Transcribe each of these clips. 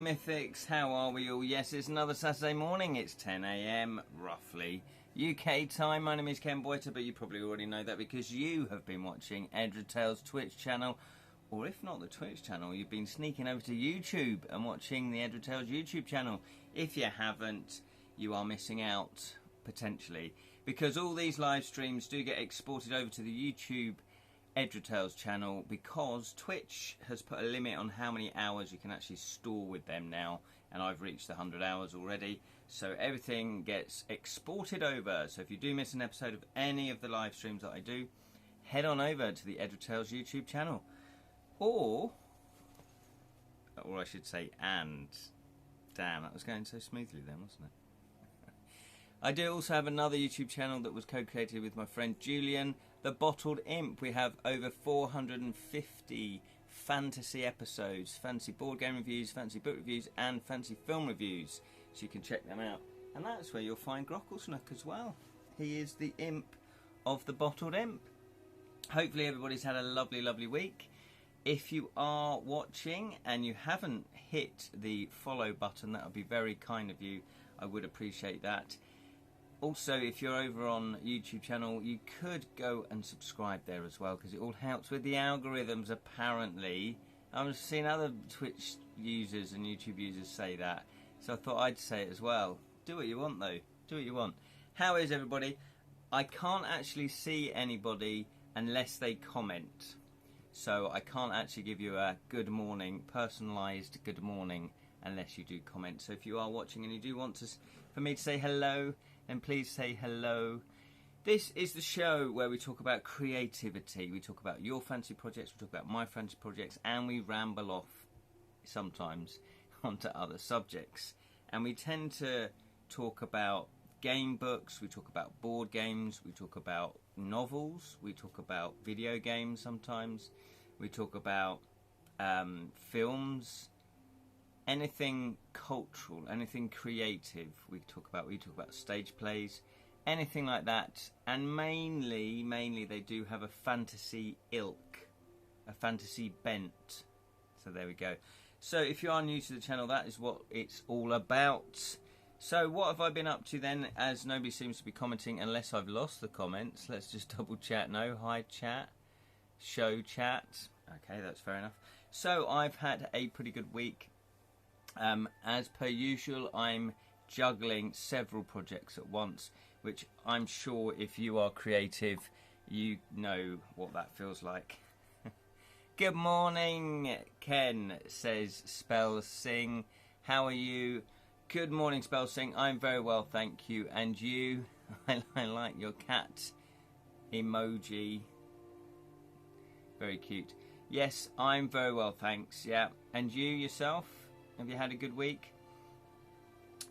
Mythics, how are we all? Yes, it's another Saturday morning. It's 10 a.m. roughly UK time. My name is Ken Boyter, but you probably already know that because you have been watching Edra Tales Twitch channel, or if not the Twitch channel, you've been sneaking over to YouTube and watching the Edra Tales YouTube channel. If you haven't, you are missing out potentially, because all these live streams do get exported over to the YouTube Edra Tales channel, because Twitch has put a limit on how many hours you can actually store with them now, and I've reached the 100 hours already, so everything gets exported over. So if you do miss an episode of any of the live streams that I do, head on over to the Edra Tales YouTube channel, or I should say damn, that was going so smoothly then, wasn't it? I do also have another YouTube channel that was co-created with my friend Julian, The Bottled Imp. We have over 450 fantasy episodes, fantasy board game reviews, fantasy book reviews, and fantasy film reviews. So you can check them out. And that's where you'll find Grocklesnook as well. He is the imp of The Bottled Imp. Hopefully everybody's had a lovely, lovely week. If you are watching and you haven't hit the follow button, that would be very kind of you. I would appreciate that. Also, if you're over on YouTube channel, you could go and subscribe there as well, because it all helps with the algorithms, apparently. I've seen other Twitch users and YouTube users say that, so I thought I'd say it as well. Do what you want, though. Do what you want. How is everybody? I can't actually see anybody unless they comment. So I can't actually give you a good morning, personalised good morning, unless you do comment. So if you are watching and you do want for me to say hello, then please say hello. This is the show where we talk about creativity. We talk about your fantasy projects, we talk about my fantasy projects, and we ramble off sometimes onto other subjects. And we tend to talk about game books, we talk about board games, we talk about novels, we talk about video games sometimes, we talk about films, anything cultural, anything creative we talk about stage plays, anything like that. And mainly they do have a fantasy ilk, a fantasy bent. So there we go. So if you are new to the channel, that is what it's all about. So what have I been up to then, as nobody seems to be commenting unless I've lost the comments? Let's just double chat. No, hi chat, show chat. Okay, that's fair enough. So I've had a pretty good week. As per usual, I'm juggling several projects at once, which I'm sure if you are creative, you know what that feels like. Good morning, Ken, says Spell Sing. How are you? Good morning, Spell Sing. I'm very well, thank you. And you? I like your cat emoji. Very cute. Yes, I'm very well, thanks. Yeah. And you yourself? Have you had a good week?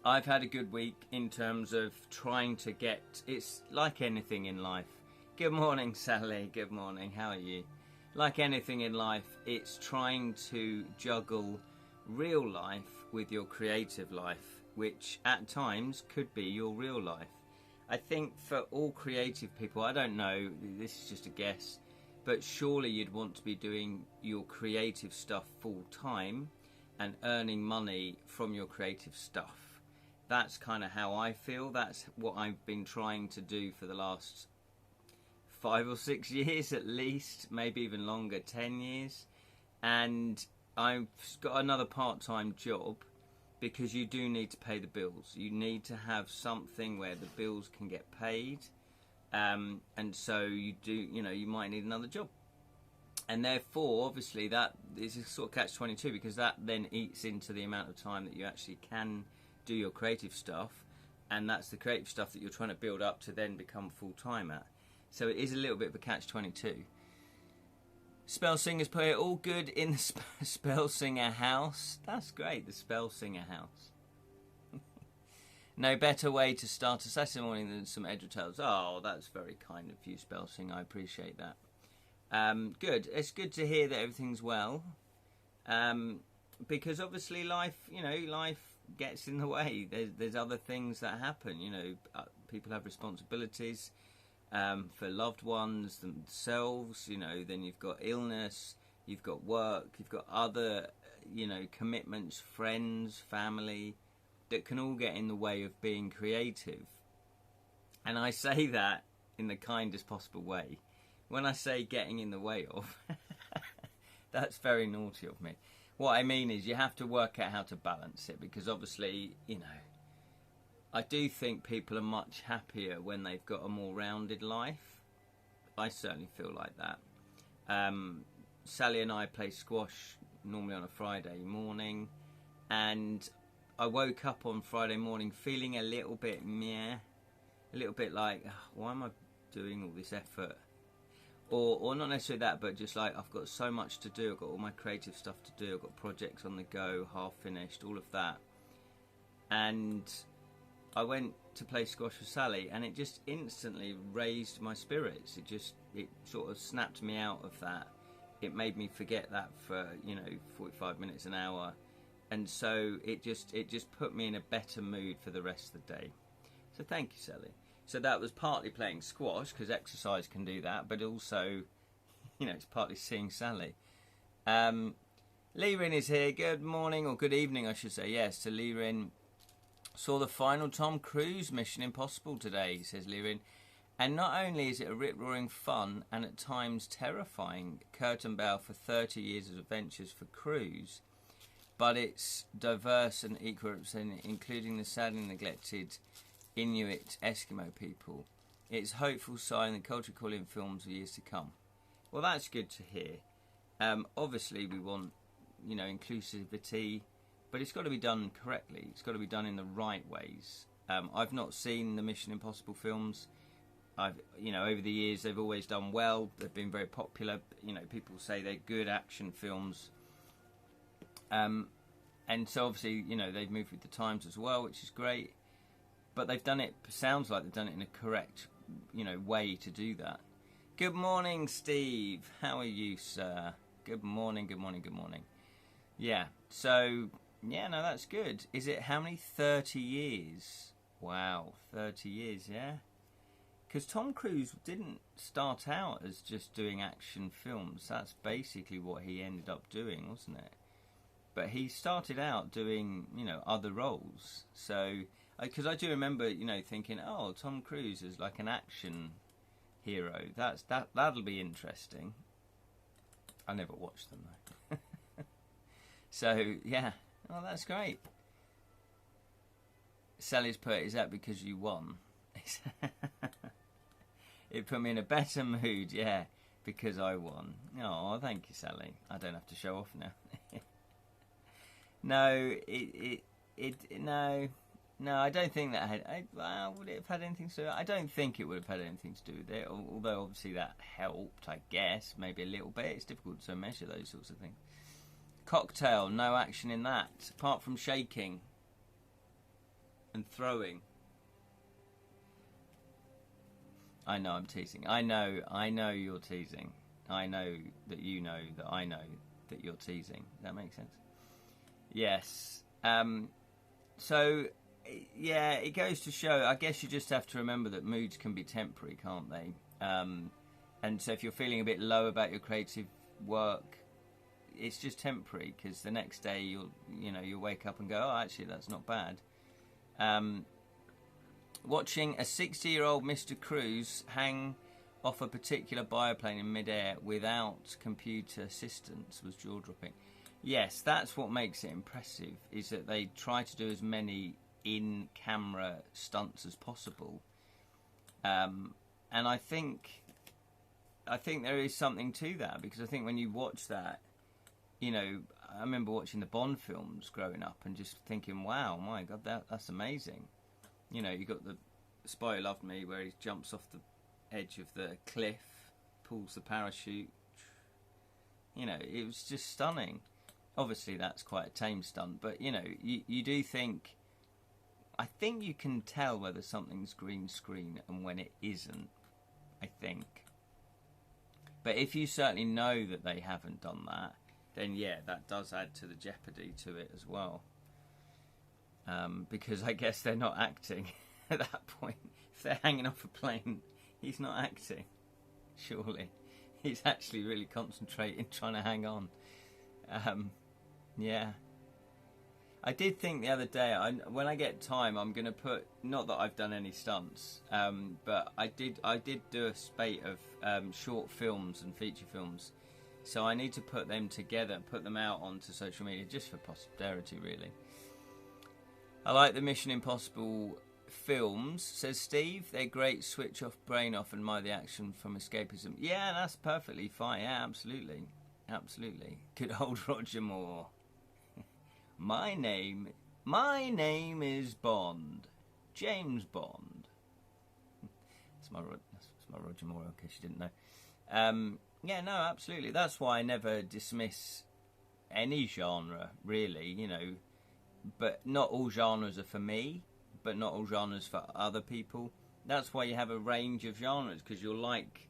I've had a good week in terms of trying to get... It's like anything in life. Good morning, Sally. Good morning. How are you? Like anything in life, it's trying to juggle real life with your creative life, which at times could be your real life. I think for all creative people, I don't know, this is just a guess, but surely you'd want to be doing your creative stuff full time and earning money from your creative stuff. That's kind of how I feel. That's what I've been trying to do for the last 5 or 6 years at least, maybe even longer, 10 years. And I've got another part-time job, because you do need to pay the bills. You need to have something where the bills can get paid. And so you do, you might need another job. And therefore, obviously, that is a sort of catch-22, because that then eats into the amount of time that you actually can do your creative stuff, and that's the creative stuff that you're trying to build up to then become full-time at. So it is a little bit of a catch-22. Spell Singer's put it all good in the Spell Singer house. That's great, the Spell Singer house. No better way to start a Saturday morning than some Edra Tales. Oh, that's very kind of you, Spell Singer. I appreciate that. Good. It's good to hear that everything's well, because obviously life gets in the way. There's other things that happen. People have responsibilities for loved ones themselves. Then you've got illness, you've got work, you've got other commitments, friends, family, that can all get in the way of being creative. And I say that in the kindest possible way. When I say getting in the way of, that's very naughty of me. What I mean is you have to work out how to balance it, because obviously, I do think people are much happier when they've got a more rounded life. I certainly feel like that. Sally and I play squash normally on a Friday morning, and I woke up on Friday morning feeling a little bit meh, a little bit like, why am I doing all this effort? Or not necessarily that, but just like, I've got so much to do, I've got all my creative stuff to do, I've got projects on the go, half finished, all of that. And I went to play squash with Sally, and it just instantly raised my spirits. It sort of snapped me out of that. It made me forget that for 45 minutes, an hour, and so it just put me in a better mood for the rest of the day. So thank you, Sally. So that was partly playing squash, because exercise can do that, but also, it's partly seeing Sally. Lee Rin is here. Good morning, or good evening, I should say. Yes, to Lee Rin. Saw the final Tom Cruise Mission Impossible today, says Lee Rin. And not only is it a rip-roaring fun and at times terrifying curtain bell for 30 years of adventures for Cruise, but it's diverse and equal, including the sadly neglected Inuit Eskimo people. It's a hopeful sign that culture calling films for years to come. Well, that's good to hear. Obviously, we want, inclusivity, but it's got to be done correctly. It's got to be done in the right ways. I've not seen the Mission Impossible films. Over the years, they've always done well. They've been very popular. People say they're good action films. And so obviously, they've moved with the times as well, which is great. But they've done it, sounds like they've done it in a correct, way to do that. Good morning, Steve. How are you, sir? Good morning, good morning, good morning. Yeah, so, no, that's good. Is it how many? 30 years. Wow, 30 years, yeah? Because Tom Cruise didn't start out as just doing action films. That's basically what he ended up doing, wasn't it? But he started out doing, other roles. So, because I do remember, thinking, oh, Tom Cruise is like an action hero. That'll be interesting. I never watched them, though. So, yeah. Oh, that's great. Sally's put, is that because you won? It put me in a better mood, yeah, because I won. Oh, thank you, Sally. I don't have to show off now. No, no, I don't think that had. Would it have had anything to do with it? I don't think it would have had anything to do with it. Although obviously that helped, I guess, maybe a little bit. It's difficult to measure those sorts of things. Cocktail, no action in that, apart from shaking and throwing. I know I'm teasing. I know you're teasing. I know that you know that I know that you're teasing. That makes sense? Yes. So, yeah, it goes to show, I guess you just have to remember that moods can be temporary, can't they? And so if you're feeling a bit low about your creative work, it's just temporary, because the next day you'll wake up and go, oh, actually, that's not bad. Watching a 60-year-old Mr. Cruise hang off a particular biplane in midair without computer assistance was jaw-dropping. Yes, that's what makes it impressive, is that they try to do as many in-camera stunts as possible. And I think there is something to that, because I think when you watch that, I remember watching the Bond films growing up and just thinking, wow, my God, that's amazing. You got the Spy Who Loved Me, where he jumps off the edge of the cliff, pulls the parachute. It was just stunning. Obviously, that's quite a tame stunt, but, you do think... I think you can tell whether something's green screen and when it isn't, I think. But if you certainly know that they haven't done that, then, yeah, that does add to the jeopardy to it as well. Because I guess they're not acting at that point. If they're hanging off a plane, he's not acting, surely. He's actually really concentrating, trying to hang on. Yeah. I did think the other day, when I get time, I'm going to put, not that I've done any stunts, but I did do a spate of short films and feature films. So I need to put them together, put them out onto social media, just for posterity, really. I like the Mission Impossible films, says Steve. They're great, switch off, brain off, and admire the action from escapism. Yeah, that's perfectly fine. Yeah, absolutely. Absolutely. Good old Roger Moore. My name is Bond. James Bond. That's my Roger Moore, in case you didn't know. Yeah, no, absolutely. That's why I never dismiss any genre, really, you know. But not all genres are for me, but not all genres for other people. That's why you have a range of genres, because you'll like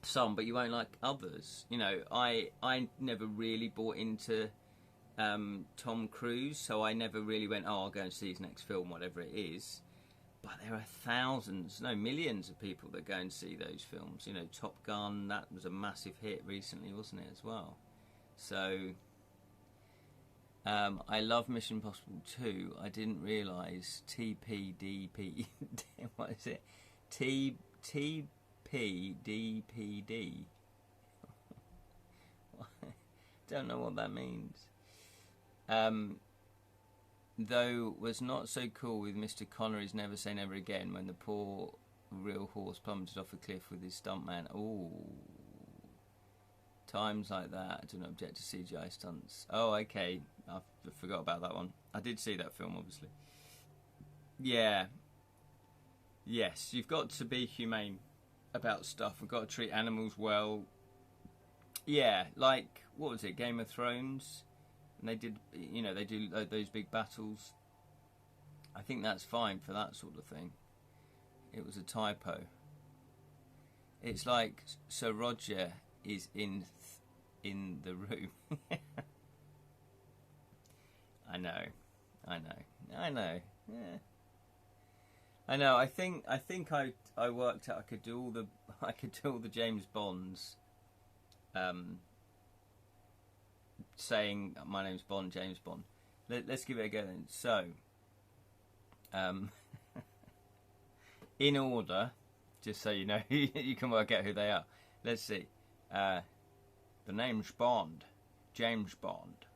some, but you won't like others. You know, I never really bought into Tom Cruise, so I never really went, oh, I'll go and see his next film, whatever it is. But there are thousands, no, millions of people that go and see those films. You know, Top Gun, that was a massive hit recently, wasn't it, as well? So I love Mission Impossible 2. I didn't realise TPDP, what is it? TPDPD. Don't know what that means. Though was not so cool with Mr. Connery's Never Say Never Again when the poor real horse plummeted off a cliff with his stuntman. Oh, times like that. I do not object to CGI stunts. Oh, okay. I forgot about that one. I did see that film, obviously. Yeah. Yes, you've got to be humane about stuff. We've got to treat animals well. Yeah, like, what was it, Game of Thrones? And they did, you know, they do those big battles. I think that's fine for that sort of thing. It was a typo. It's like Sir Roger is in the room. I know. Yeah. I know. I think I worked out I could do all the James Bonds. Saying my name's Bond, James Bond. Let's give it a go then. So, in order, just so you know, you can work out who they are. Let's see. The name's Bond, James Bond.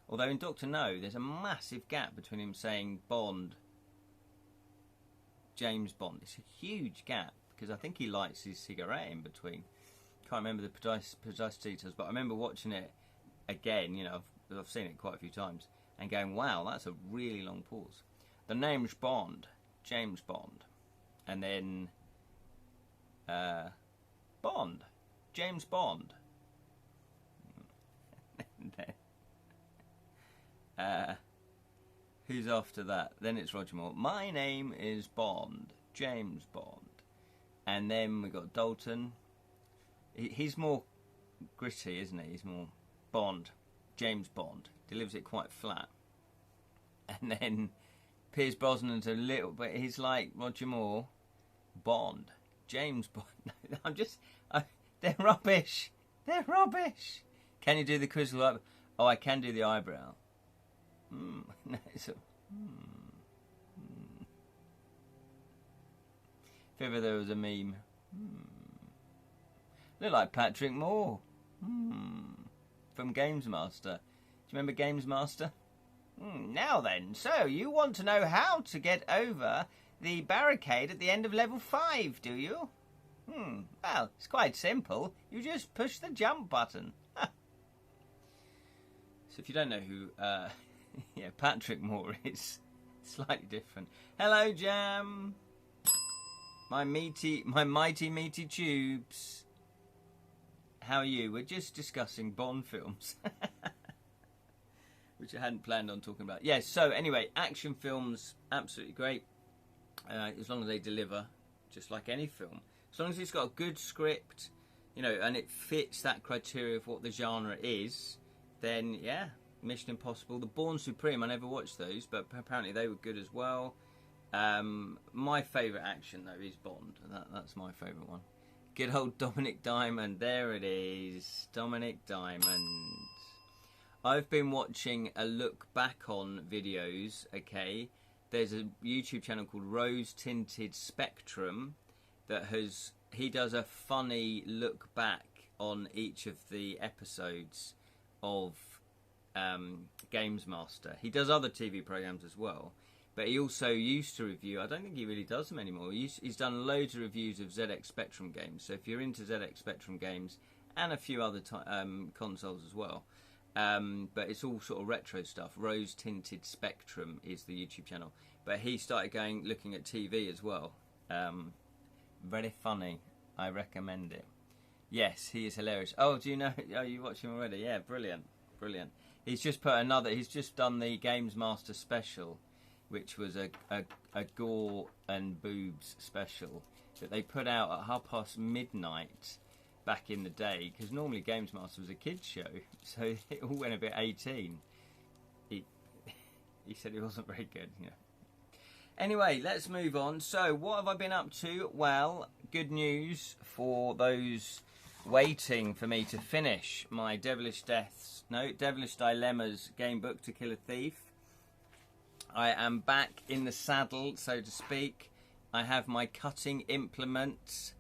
Although in Doctor No, there's a massive gap between him saying Bond, James Bond. It's a huge gap, because I think he lights his cigarette in between. Can't remember the precise details, but I remember watching it again, you know, I've seen it quite a few times, and going, wow, that's a really long pause. The name's Bond, James Bond. And then, Bond, James Bond. Who's after that? Then it's Roger Moore. My name is Bond, James Bond. And then we got Dalton. He's more gritty, isn't he? He's more Bond, James Bond. Delivers it quite flat. And then Pierce Brosnan's a little bit, he's like Roger Moore, Bond, James Bond. They're rubbish. They're rubbish. Can you do the crystal eyebrow? Oh, I can do the eyebrow. No, it's a, If ever there was a meme. Look like Patrick Moore. From Games Master. Do you remember Games Master? Now then, so you want to know how to get over the barricade at the end of level 5, do you? Well, it's quite simple. You just push the jump button. So if you don't know who Patrick Moore is, slightly different. Hello, Jam. My mighty meaty tubes. How are you? We're just discussing Bond films. Which I hadn't planned on talking about. Yes, so anyway, action films, absolutely great. As long as they deliver, just like any film. As long as it's got a good script, you know, and it fits that criteria of what the genre is, then, yeah, Mission Impossible. The Bourne Supreme, I never watched those, but apparently they were good as well. My favourite action, though, is Bond. That's my favourite one. Good old Dominic Diamond. There it is. Dominic Diamond. I've been watching a look back on videos, okay? There's a YouTube channel called Rose Tinted Spectrum he does a funny look back on each of the episodes of Games Master. He does other TV programs as well, but he also used to review, I don't think he really does them anymore, he's done loads of reviews of ZX Spectrum games. So if you're into ZX Spectrum games and a few other consoles as well, but it's all sort of retro stuff. Rose Tinted Spectrum is the YouTube channel, but he started looking at TV as well. Very funny. I recommend it. Yes, he is hilarious. Oh, do you know? Oh, you watch him already? Yeah, brilliant, brilliant. He's just done the Games Master special, which was a gore and boobs special that they put out at midnight back in the day, because normally Games Master was a kids show, so it all went a bit 18. He said it wasn't very good, you know. Anyway, let's move on. So, what have I been up to? Well, good news for those waiting for me to finish my Devilish Dilemmas game book, To Kill a Thief. I am back in the saddle, so to speak. I have my cutting implements,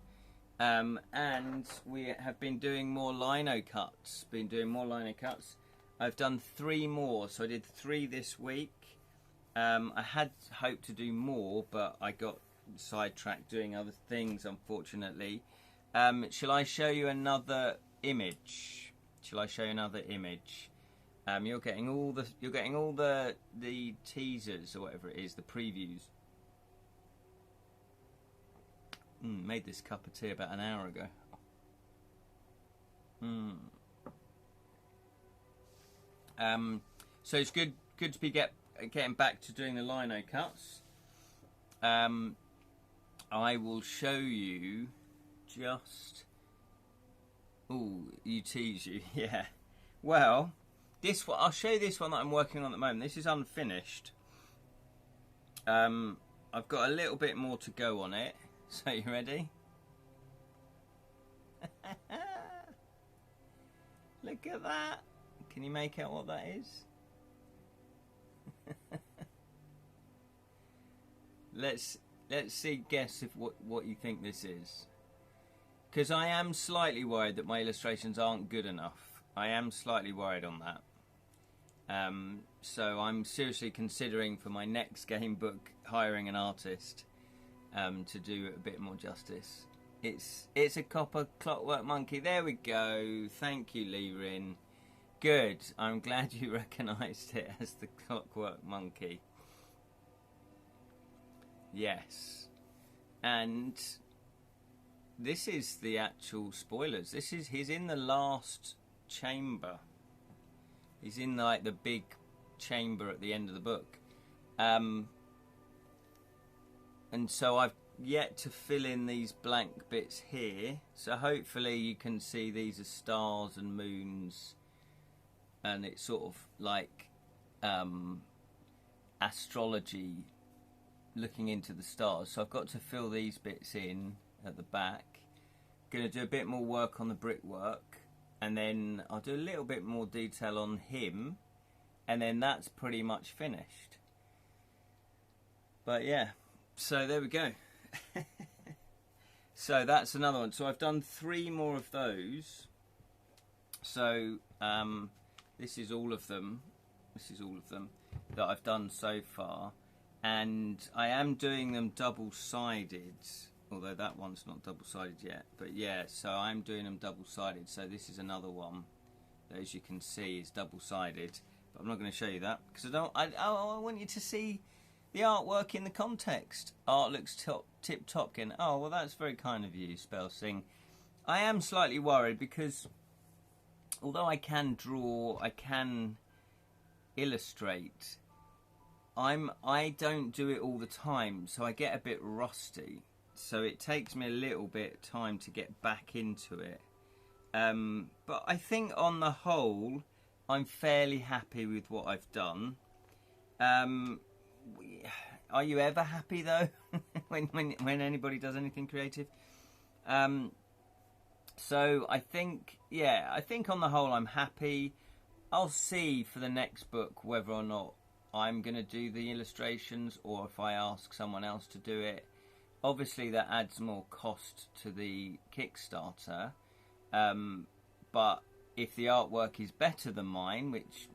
and we have been doing more lino cuts. I've done 3 more, so I did 3 this week. I had hoped to do more, but I got sidetracked doing other things, unfortunately. Shall I show you another image? You're getting all the teasers or whatever it is, the previews. Made this cup of tea about an hour ago. So it's good to be getting back to doing the lino cuts. I will show you just... Ooh, you tease you, yeah. Well, this one, I'll show you this one that I'm working on at the moment. This is unfinished. I've got a little bit more to go on it. So you ready? Look at that. Can you make out what that is? Let's guess what you think this is. Because I am slightly worried that my illustrations aren't good enough. I am slightly worried on that. So I'm seriously considering for my next game book hiring an artist to do it a bit more justice. It's a copper clockwork monkey. There we go. Thank you, Lirin. Good. I'm glad you recognised it as the clockwork monkey. Yes. And this is the actual spoilers. He's in the last chamber. He's in like the big chamber at the end of the book. And so I've yet to fill in these blank bits here. So hopefully you can see these are stars and moons. And it's sort of like astrology, looking into the stars. So I've got to fill these bits in at the back. Going to do a bit more work on the brickwork, and then I'll do a little bit more detail on him, and then that's pretty much finished. But yeah, so there we go. So that's another one. So I've done 3 more of those. So this is all of them. That I've done so far, and I am doing them double-sided, although that one's not double-sided yet. But yeah, so I'm doing them double-sided. So this is another one that, as you can see, is double-sided. But I'm not going to show you that because I want you to see the artwork in the context. Art looks tip-top. Oh, well, that's very kind of you, Spellsing. I am slightly worried because although I can draw, I can illustrate, I don't do it all the time, so I get a bit rusty. So it takes me a little bit of time to get back into it. But I think on the whole, I'm fairly happy with what I've done. Are you ever happy though when anybody does anything creative? So I think on the whole I'm happy. I'll see for the next book whether or not I'm going to do the illustrations or if I ask someone else to do it. Obviously, that adds more cost to the Kickstarter, but if the artwork is better than mine, which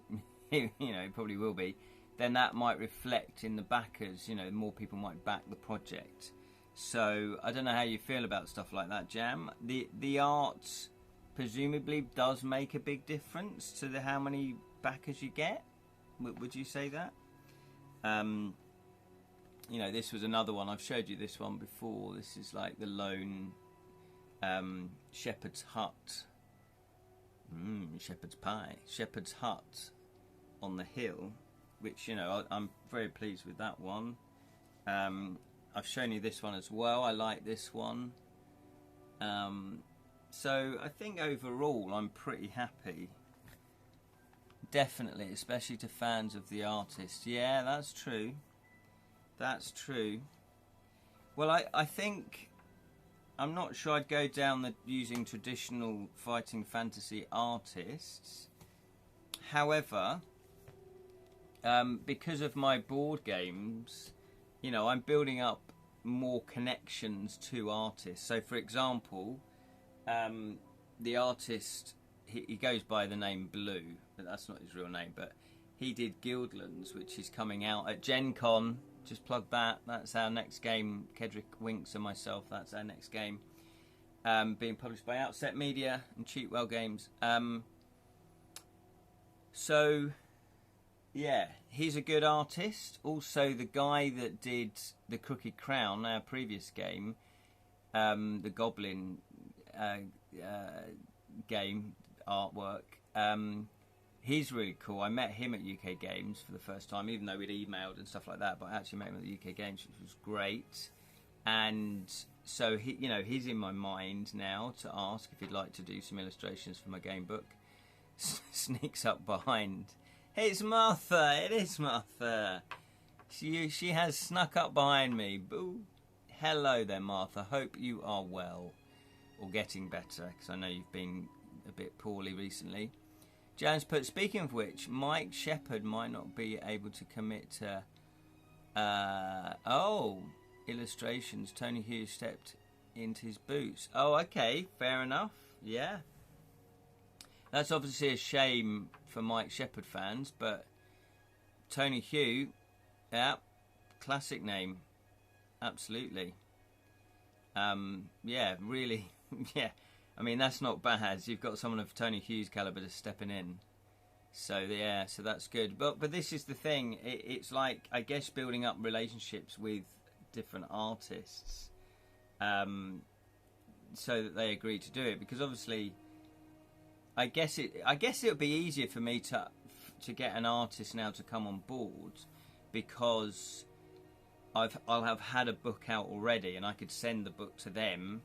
it probably will be, then that might reflect in the backers. More people might back the project. So I don't know how you feel about stuff like that, Jam. The art presumably does make a big difference to how many backers you get. Would you say that? This was another one. I've showed you this one before. This is like the lone shepherd's hut. Shepherd's pie. Shepherd's hut on the hill, which, I'm very pleased with that one. I've shown you this one as well. I like this one. So I think overall I'm pretty happy. Definitely, especially to fans of the artist. Yeah, that's true. That's true. Well, I think I'm not sure I'd go down using traditional fighting fantasy artists. However, because of my board games, I'm building up more connections to artists. So, for example, the artist, he goes by the name Blue, but that's not his real name, but he did Guildlands, which is coming out at Gen Con. Just plug that. That's our next game. Kedrick Winks and myself, that's our next game. Being published by Outset Media and Cheatwell Games. So, yeah, he's a good artist. Also, the guy that did The Crooked Crown, our previous game, the Goblin game artwork, he's really cool. I met him at UK Games for the first time, even though we'd emailed and stuff like that, but I actually met him at the UK Games, which was great. And so, he's in my mind now to ask if he'd like to do some illustrations for my game book. Sneaks up behind. Hey, it's Martha. It is Martha. She has snuck up behind me. Boo. Hello there, Martha. Hope you are well. Or getting better, because I know you've been a bit poorly recently. Jan's put, speaking of which, Mike Shepherd might not be able to commit to... illustrations. Tony Hughes stepped into his boots. Oh, okay. Fair enough. Yeah. That's obviously a shame for Mike Shepherd fans, but Tony Hugh, yeah, classic name. Absolutely. Yeah, really, yeah. I mean, that's not bad. You've got someone of Tony Hughes' caliber just stepping in. So, yeah, so that's good. But this is the thing. It's like, I guess, building up relationships with different artists so that they agree to do it. Because, obviously, I guess it would be easier for me to get an artist now to come on board because I'll have had a book out already and I could send the book to them.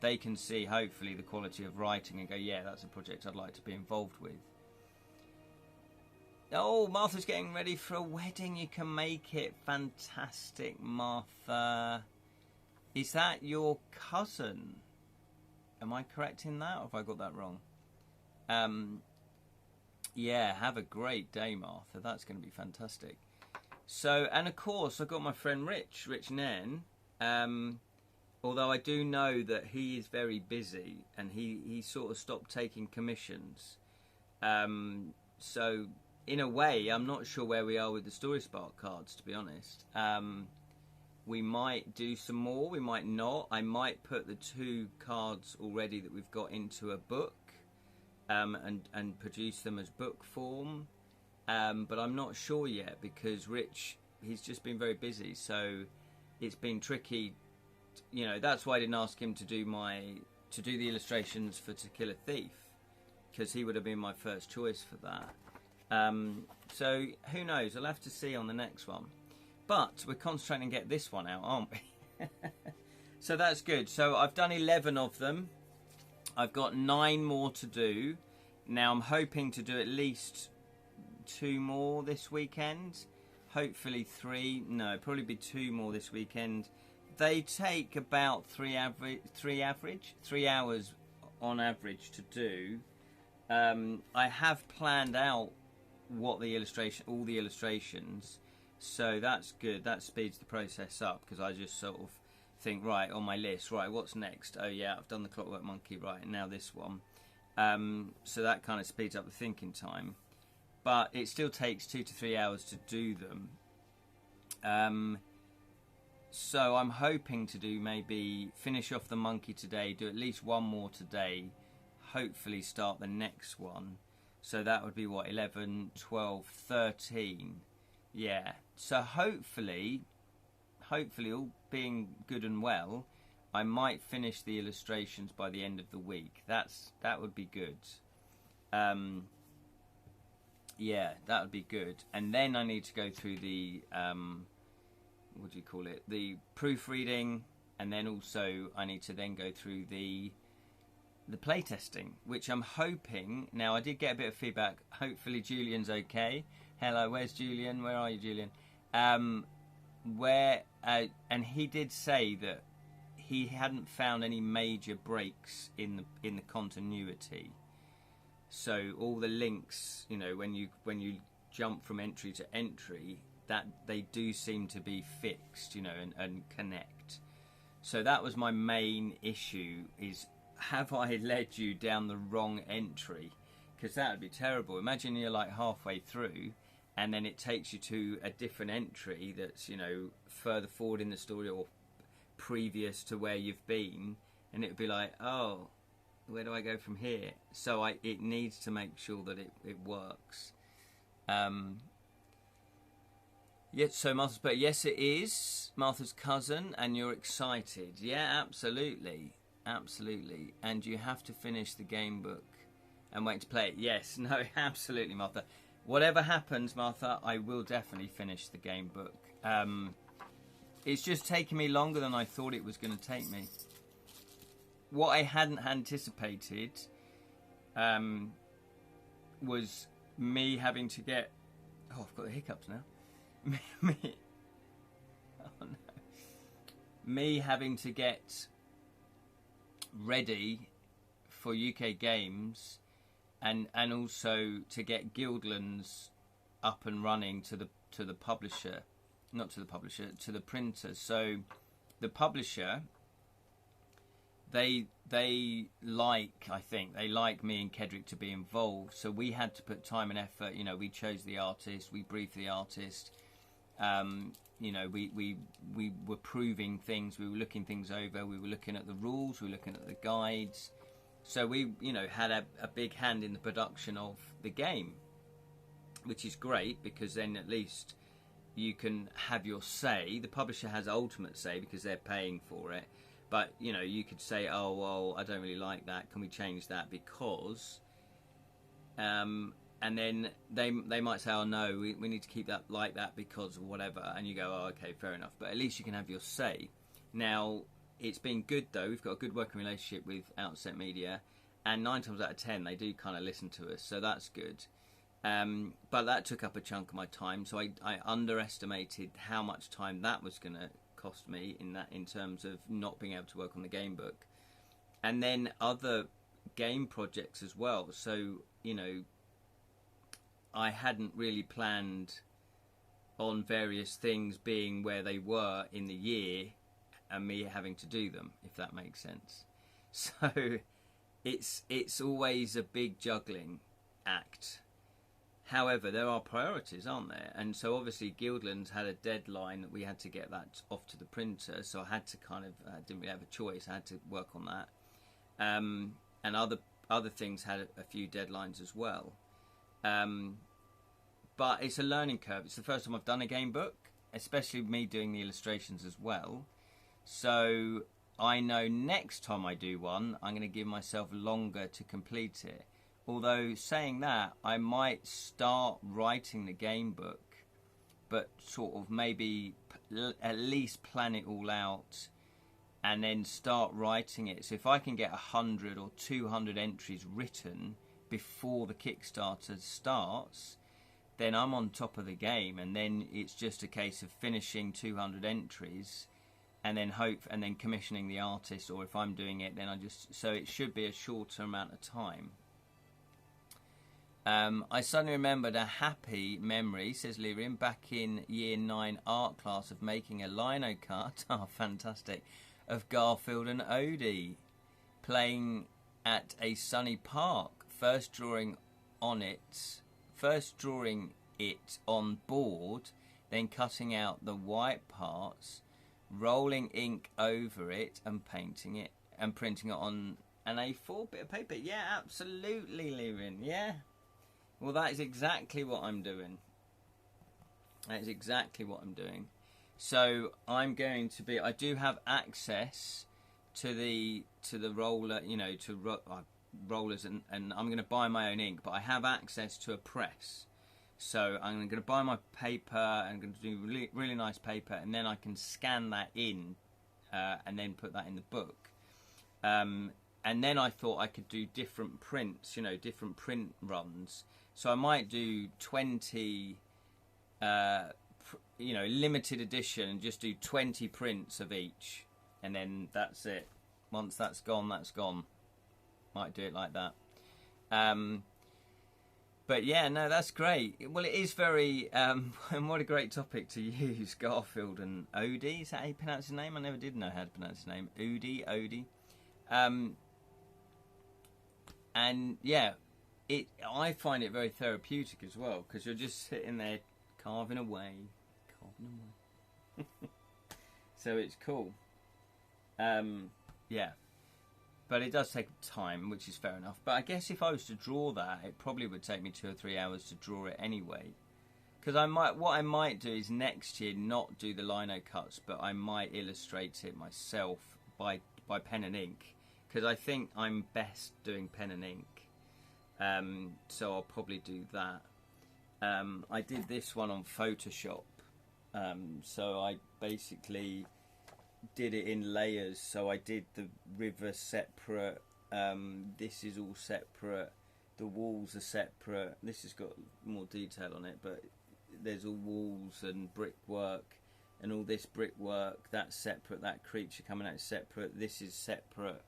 They can see, hopefully, the quality of writing and go, yeah, that's a project I'd like to be involved with. Oh, Martha's getting ready for a wedding. You can make it. Fantastic, Martha. Is that your cousin? Am I correct in that, or have I got that wrong? Yeah, have a great day, Martha. That's going to be fantastic. So, and of course, I've got my friend Rich Nen. Although I do know that he is very busy and he sort of stopped taking commissions. So, in a way, I'm not sure where we are with the Story Spark cards, to be honest. We might do some more, we might not. I might put the 2 cards already that we've got into a book and produce them as book form. But I'm not sure yet because Rich, he's just been very busy. So, it's been tricky. That's why I didn't ask him to do the illustrations for To Kill a Thief, because he would have been my first choice for that. So who knows? I'll have to see on the next one. But we're concentrating on get this one out, aren't we? So that's good. So I've done 11 of them. I've got 9 more to do. Now I'm hoping to do at least 2 more this weekend. Hopefully 3. No, probably be 2 more this weekend. They take about 3 hours on average to do. I have planned out what all the illustrations, so that's good. That speeds the process up, because I just sort of think, right, on my list, right, what's next? Oh yeah, I've done the Clockwork Monkey, right, and now this one. So that kind of speeds up the thinking time, but it still takes 2 to 3 hours to do them. So I'm hoping to maybe finish off the monkey today, do at least one more today, hopefully start the next one. So that would be what, 11, 12, 13. Yeah. So hopefully all being good and well, I might finish the illustrations by the end of the week. That would be good. Yeah, that would be good. And then I need to go through the what do you call it? The proofreading, and then also I need to then go through the playtesting, which I'm hoping. Now, I did get a bit of feedback. Hopefully Julian's okay. Hello, where's Julian? Where are you, Julian? And he did say that he hadn't found any major breaks in the continuity. So all the links, you know, when you jump from entry to entry, that they do seem to be fixed, you know, and connect. So that was my main issue, is have I led you down the wrong entry? Because that would be terrible. Imagine you're like halfway through and then it takes you to a different entry that's, you know, further forward in the story or previous to where you've been, and it would be like, oh, where do I go from here? So it needs to make sure that it works. Yeah, so Martha's, but yes, it is Martha's cousin, and you're excited. Yeah, absolutely. Absolutely. And you have to finish the game book and wait to play it. Yes, no, absolutely, Martha. Whatever happens, Martha, I will definitely finish the game book. It's just taken me longer than I thought it was going to take me. What I hadn't anticipated was me having to get... Oh, I've got the hiccups now. Oh, no. Me having to get ready for UK games, and also to get Guildlands up and running to the publisher, not to the publisher, to the printer. So the publisher, they like, I think they like me and Kedrick to be involved. So we had to put time and effort. You know, we chose the artist, we briefed the artist. You know, we were proving things, we were looking things over, we were looking at the rules, we were looking at the guides. So we, you know, had a big hand in the production of the game, which is great, because then at least you can have your say. The publisher has ultimate say because they're paying for it. But, you know, you could say, oh, well, I don't really like that. Can we change that? Because... and then they might say, oh no, we need to keep that like that because of whatever. And you go, oh, okay, fair enough. But at least you can have your say. Now, it's been good, though. We've got a good working relationship with Outset Media. And 9 times out of 10, they do kind of listen to us. So that's good. But that took up a chunk of my time. So I underestimated how much time that was going to cost me in terms of not being able to work on the game book. And then other game projects as well. So, you know, I hadn't really planned on various things being where they were in the year and me having to do them, if that makes sense. So it's always a big juggling act. However, there are priorities, aren't there? And so obviously Guildlands had a deadline that we had to get that off to the printer, so I had to kind of, didn't really have a choice, I had to work on that. And other things had a few deadlines as well. But it's a learning curve. It's the first time I've done a game book, especially me doing the illustrations as well. So I know next time I do one, I'm going to give myself longer to complete it. Although saying that, I might start writing the game book, but sort of maybe at least plan it all out and then start writing it. So if I can get 100 or 200 entries written before the Kickstarter starts, then I'm on top of the game, and then it's just a case of finishing 200 entries and then commissioning the artist, or if I'm doing it, then so it should be a shorter amount of time. I suddenly remembered a happy memory, says Lyrian, back in year 9 art class of making a lino cut, oh fantastic, of Garfield and Odie playing at a sunny park, first drawing it on board, then cutting out the white parts, rolling ink over it and painting it and printing it on an A4 bit of paper. Yeah, absolutely, Lyrian, yeah. Well, that is exactly what I'm doing. That is exactly what I'm doing. So I'm going to be. I do have access to the roller, you know, to rollers, and I'm going to buy my own ink. But I have access to a press. So I'm going to buy my paper. I'm going to do really, really nice paper, and then I can scan that in, and then put that in the book. And then I thought I could do different prints, you know, different print runs. So I might do 20, you know, limited edition, and just do 20 prints of each, and then that's it. Once that's gone, that's gone. Might do it like that. But yeah, no, that's great. Well, it is very, and what a great topic to use, Garfield and Odie. Is that how you pronounce his name? I never did know how to pronounce his name. Odie. And yeah, I find it very therapeutic as well, because you're just sitting there carving away. So it's cool. Yeah. But it does take time, which is fair enough. But I guess if I was to draw that, it probably would take me 2 or 3 hours to draw it anyway. Because what I might do is next year not do the lino cuts, but I might illustrate it myself by pen and ink. Because I think I'm best doing pen and ink. So I'll probably do that. I did this one on Photoshop. So I basically did it in layers. So I did the river separate. This is all separate. The walls are separate. This has got more detail on it, but there's all walls and brickwork, and all this brickwork, that's separate. That creature coming out is separate. This is separate.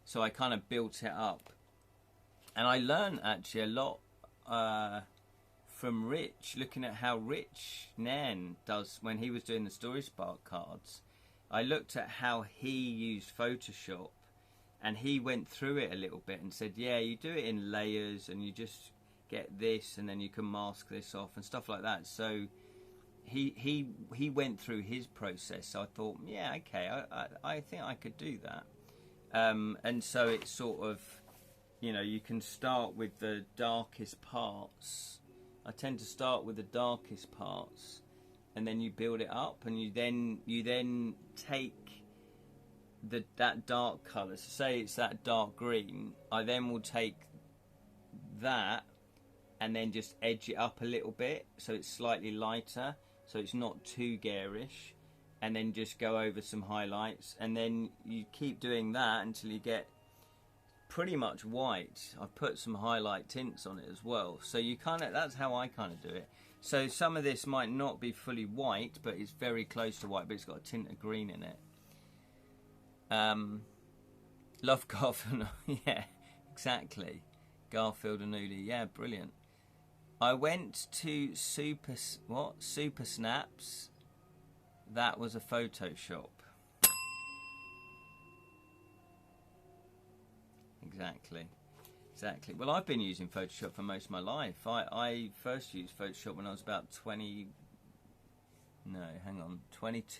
So I kind of built it up. And I learned actually a lot from Rich, looking at how Rich Nairn does when he was doing the Story Spark cards. I looked at how he used Photoshop, and he went through it a little bit and said, yeah, you do it in layers, and you just get this, and then you can mask this off and stuff like that. So he went through his process. So I thought, yeah, okay, I think I could do that. And so it's sort of, you know, you can start with the darkest parts. I tend to start with the darkest parts, and then you build it up, and you then take that dark colour. So say it's that dark green, I then will take that and then just edge it up a little bit so it's slightly lighter, so it's not too garish, and then just go over some highlights, and then you keep doing that until you get pretty much white. I've put some highlight tints on it as well, so you kind of, that's how I kind of do it. So some of this might not be fully white, but it's very close to white, but it's got a tint of green in it. Love Garfield. Yeah, exactly. Garfield and Nudie. Yeah, brilliant. I went to Super Snaps. That was a Photoshop. Exactly. Well, I've been using Photoshop for most of my life. I first used Photoshop when I was about 22.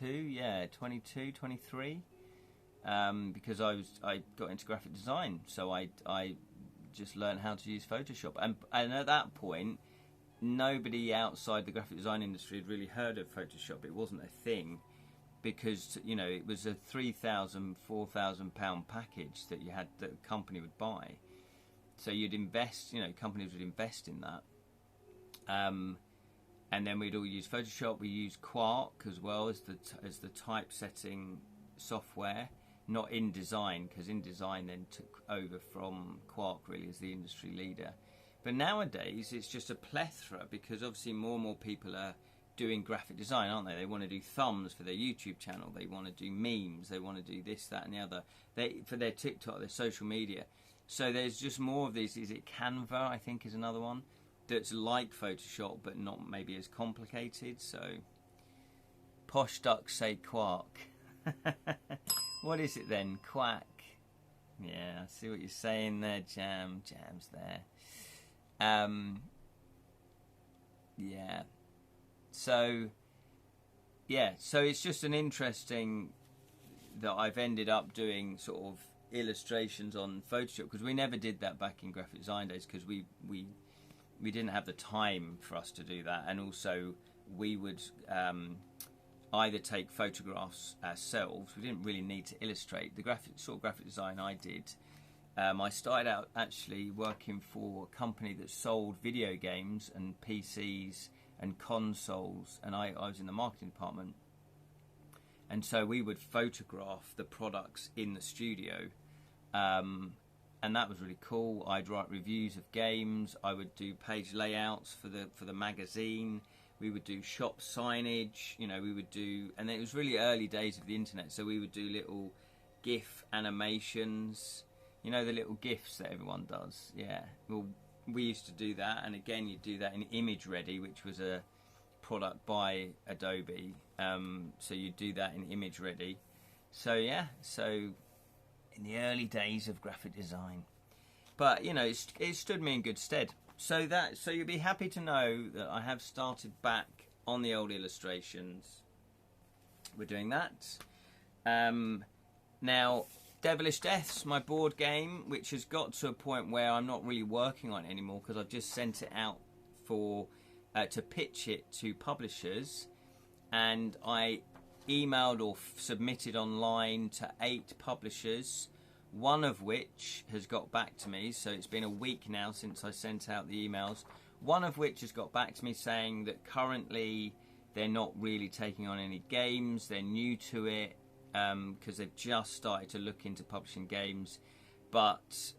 Yeah, 22, 23. Because I got into graphic design, so I just learned how to use Photoshop. And at that point, nobody outside the graphic design industry had really heard of Photoshop. It wasn't a thing, because, you know, it was a £3,000, £4,000 package that a company would buy. So you'd invest, you know, companies would invest in that. And then we'd all use Photoshop. We used Quark as well as the typesetting software, not InDesign, because InDesign then took over from Quark really as the industry leader. But nowadays it's just a plethora, because obviously more and more people are doing graphic design, aren't they? They want to do thumbs for their YouTube channel, they want to do memes, they want to do this, that and the other, for their TikTok, their social media. So there's just more of these. Is it Canva, I think, is another one that's like Photoshop but not maybe as complicated. So posh ducks say quark. What is it then? Quack. Yeah, I see what you're saying there, Jam. Jam's there. Yeah. So, yeah. So it's just an interesting that I've ended up doing sort of illustrations on Photoshop, because we never did that back in graphic design days, because we didn't have the time for us to do that, and also we would either take photographs ourselves. We didn't really need to illustrate. The sort of graphic design I did, I started out actually working for a company that sold video games and PCs and consoles, and I was in the marketing department. And so we would photograph the products in the studio, and that was really cool. I'd write reviews of games. I would do page layouts for the magazine. We would do shop signage. You know, we would do, and it was really early days of the internet. So we would do little GIF animations. You know, the little GIFs that everyone does. Yeah. Well, we used to do that, and again, you'd do that in Image Ready, which was a product by Adobe. So you do that in Image Ready. So yeah, so in the early days of graphic design, but you know, it stood me in good stead. So you'll be happy to know that I have started back on the old illustrations. We're doing that now. Devilish Deaths, my board game, which has got to a point where I'm not really working on it anymore, because I've just sent it out for to pitch it to publishers, and I emailed or submitted online to 8 publishers, one of which has got back to me. So it's been a week now since I sent out the emails. One of which has got back to me saying that currently they're not really taking on any games, they're new to it, because they've just started to look into publishing games. But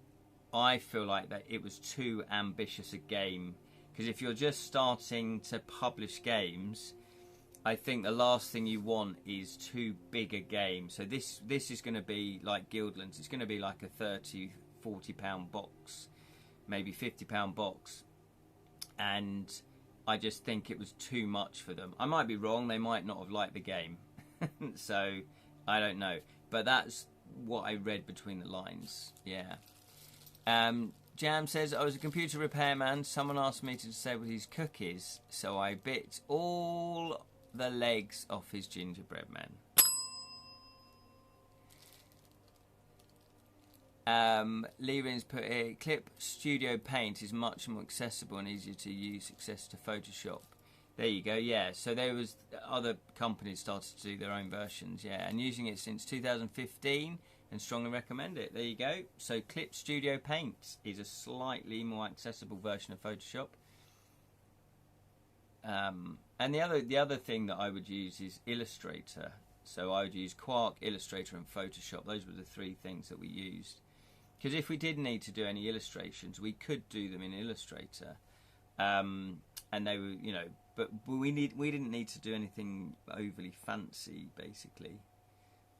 I feel like that it was too ambitious a game, because if you're just starting to publish games, I think the last thing you want is too big a game. So this is going to be like Guildlands. It's going to be like a £30-40 box, maybe £50 box, and I just think it was too much for them. I might be wrong. They might not have liked the game. So I don't know, but that's what I read between the lines. Yeah. Jam says, I was a computer repairman. Someone asked me to disable his cookies, so I bit all the legs off his gingerbread man. Levin's put here, Clip Studio Paint is much more accessible and easier to use, access to Photoshop. There you go, yeah. So there was other companies started to do their own versions, yeah, and using it since 2015, and strongly recommend it. There you go. So Clip Studio Paint is a slightly more accessible version of Photoshop. And the other thing that I would use is Illustrator. So I would use Quark, Illustrator, and Photoshop. Those were the 3 things that we used. Because if we did need to do any illustrations, we could do them in Illustrator, and they were, you know, but we didn't need to do anything overly fancy, basically.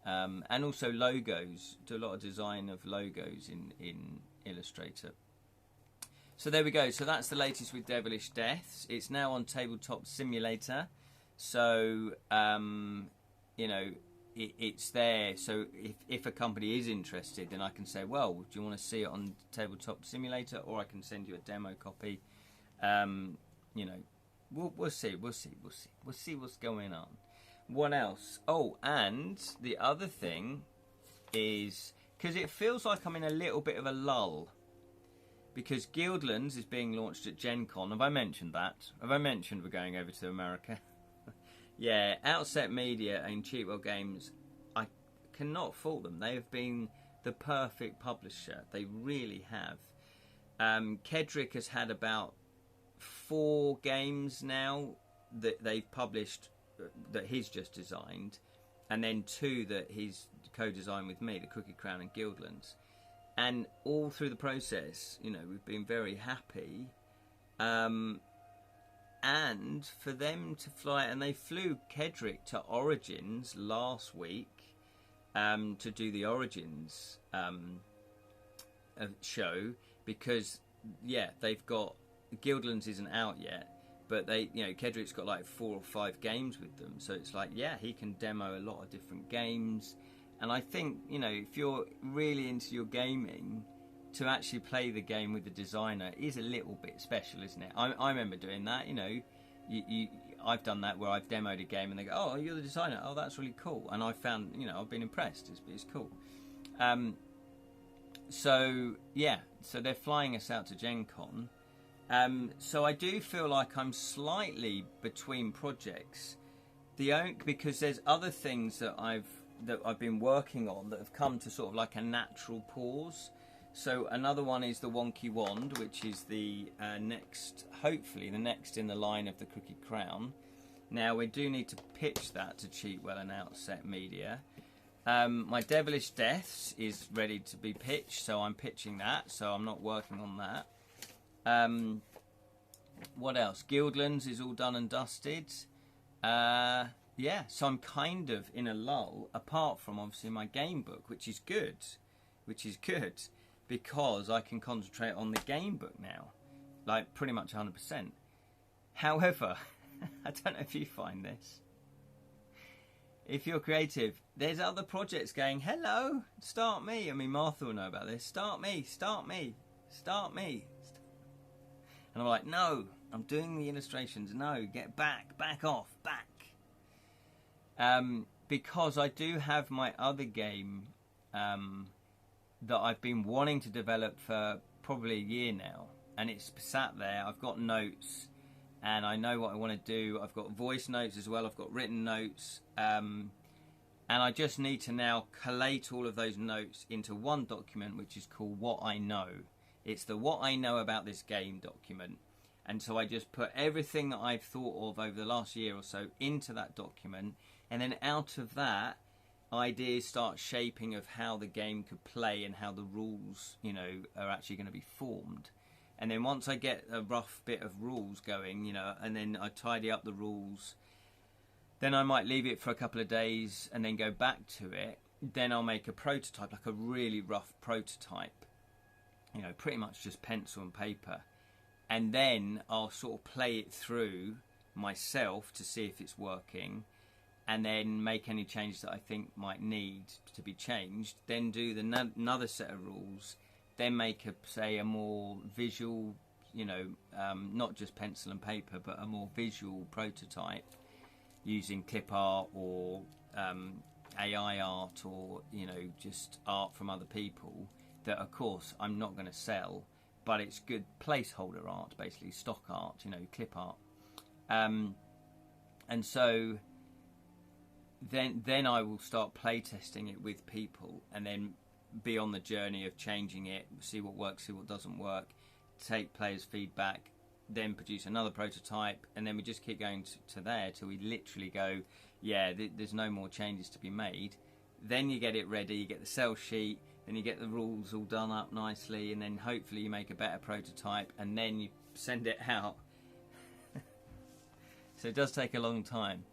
And also logos. Do a lot of design of logos in Illustrator. So there we go. So that's the latest with Devilish Deaths. It's now on Tabletop Simulator. So you know, it's there. So if a company is interested, then I can say, well, do you want to see it on Tabletop Simulator, or I can send you a demo copy. You know, we'll see what's going on. What else? Oh, and the other thing is, because it feels like I'm in a little bit of a lull, because Guildlands is being launched at Gen Con. Have I mentioned that? Have I mentioned we're going over to America? Yeah, Outset Media and Cheatwell Games, I cannot fault them. They have been the perfect publisher. They really have. Kedrick has had about 4 games now that they've published that he's just designed, and then 2 that he's co-designed with me, the Cookie Crown and Guildlands. And all through the process, you know, we've been very happy. And for them to fly, and they flew Kedrick to Origins last week to do the Origins show because they've got Guildlands isn't out yet, but Kedrick's got like 4 or 5 games with them, so it's like he can demo a lot of different games. And I think if you're really into your gaming, to actually play the game with the designer is a little bit special, isn't it? I remember doing that. I've done that where I've demoed a game and they go, "Oh, you're the designer. Oh, that's really cool." And I found, I've been impressed. It's cool. So they're flying us out to Gen Con. So I do feel like I'm slightly between projects. Because there's other things that I've been working on that have come to sort of like a natural pause. So another one is the Wonky Wand, which is the hopefully the next in the line of the Crooked Crown. Now we do need to pitch that to Cheatwell and Outset Media. My Devilish Deaths is ready to be pitched, so I'm pitching that, so I'm not working on that. What else? Guildlands is all done and dusted. So I'm kind of in a lull, apart from obviously my game book, which is good, because I can concentrate on the game book now, like pretty much 100%. However, I don't know if you find this. If you're creative, there's other projects going, "Hello, start me." I mean, Martha will know about this. Start me. And I'm like, "No, I'm doing the illustrations. No, get back off. Because I do have my other game that I've been wanting to develop for probably a year now, and it's sat there. I've got notes, and I know what I want to do. I've got voice notes as well. I've got written notes, and I just need to now collate all of those notes into one document, which is called What I Know. It's the What I Know About This Game document. And so I just put everything that I've thought of over the last year or so into that document, and then out of that, ideas start shaping of how the game could play and how the rules, are actually going to be formed. And then once I get a rough bit of rules going, and then I tidy up the rules, then I might leave it for a couple of days and then go back to it. Then I'll make a prototype, like a really rough prototype, pretty much just pencil and paper. And then I'll sort of play it through myself to see if it's working, and then make any changes that I think might need to be changed. Then do another set of rules. Then make a more visual, not just pencil and paper, but a more visual prototype using clip art or AI art or just art from other people that, of course, I'm not going to sell. But it's good placeholder art, basically stock art, clip art, and so then I will start playtesting it with people, and then be on the journey of changing it, see what works, see what doesn't work, take players' feedback, then produce another prototype, and then we just keep going to there till we literally go, there's no more changes to be made. Then you get it ready, you get the sell sheet. Then you get the rules all done up nicely, and then hopefully you make a better prototype, and then you send it out. So it does take a long time.